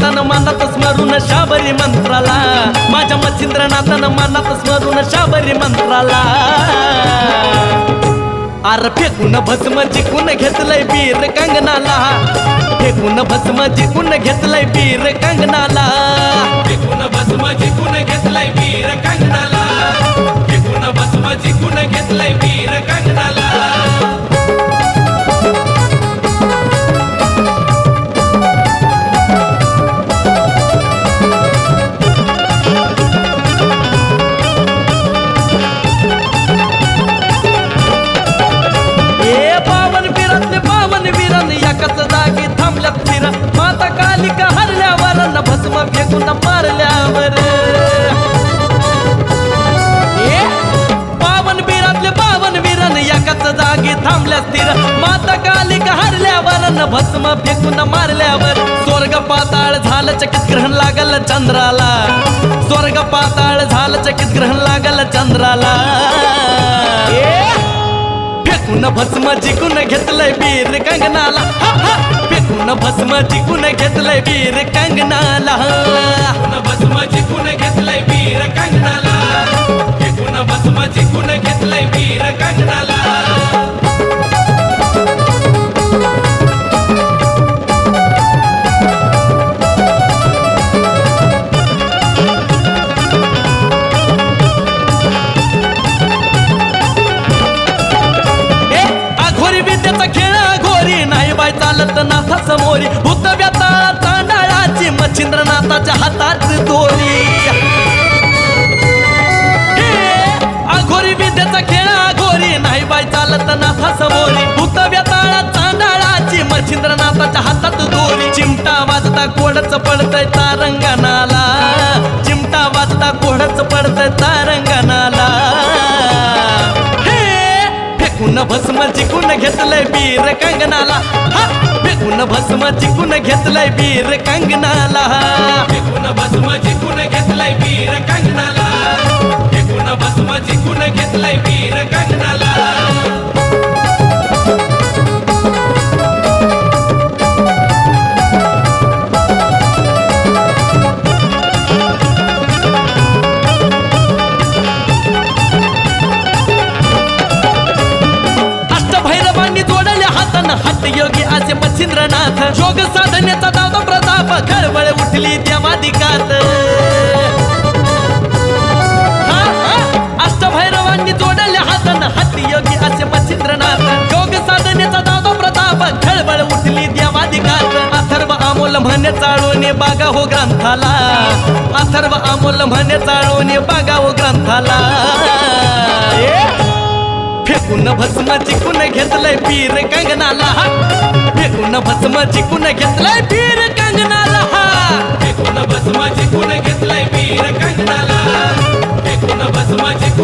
मच्छिंद्रनाथानं मनात स्मरून शाबरी मंत्राला, माझ्या मच्छिंद्रनाथानं मनात स्मरून शाबरी मंत्राला. अरे फेकून भस्म जिंकून घेतलंय वीर कंगनाला, फेकून भस्म जिंकून घेतलंय वीर कंगनाला, फेकून भस्म जिंकून घेतलंय वीर कंगनाला, फेकून भस्म जिंकून घेतलंय वीर कंगनाला. एकाच जागी थांबल्यात फिर, माता कालिका हरल्यावर न भस्म फेकून मारल्यावर. पावन वीरातले पावन वीरन एकाच जागी थांबल्यात स्थिर, माता कालिका हरल्यावर न भस्म फेकून मारल्यावर. स्वर्ग पाताळ झालं चकित ग्रहण लागल चंद्राला, स्वर्ग पाताळ झालं चकित ग्रहण लागल चंद्राला. फेकून भस्म जिंकून घेतलंय वीर कंगनाला, फेकून भस्म जिंकून घेतलंय वीर कंगनाला, फेकून भस्म जिंकून घेतलंय वीर कंगनाला, फेकून भस्म जिंकून घेतलंय वीर कंगनाला. चालत नाथा समोरी, भूत व्यताळा चांडाळाची मच्छिंद्रनाथाच्या हातात दोरी. अघोरी विद्येचा खेळ अघोरी नाही बाय चालत नाथा समोरी, भूत व्यताळा चांडाळाची मच्छिंद्रनाथाच्या हातात दोरी. चिमटा वाजता कोडच पडतय तारंगणाला, चिमटा वाजता कोडच पडतय तारंगणाला. फेकून भस्म जिंकून घेतलंय वीर कंगनाला, फेकून भस्म जिंकून घेतलंय वीर कंगनाला, फेकून भस्म जिंकून घेतलंय वीर कंगनाला, फेकून भस्म जिंकून घेतलंय वीर कंगनाला. हटयोगी असे मच्छिंद्रनाथ, जोग साधनेचा दादा प्रताप, खळबळ उठली देवाधिकात. अष्टभैरवांनी जोडले हातन, हटयोगी असे मच्छिंद्रनाथ, जोग साधनेचा दादा प्रताप, खळबळ उठली देवाधिकात. अथर्व अमोल म्हणे चाळून बागा हो ग्रंथाला, अथर्व अमोल म्हणे चाळून बागा हो ग्रंथाला. फेकून भस्म जिंकून घेतलंय वीर कंगनाला, फेकून भस्म जिंकून घेतलंय वीर कंगनाला, फेकून भस्म जिंकून घेतलंय वीर कंगनाला, फेकून भस्म जिंकून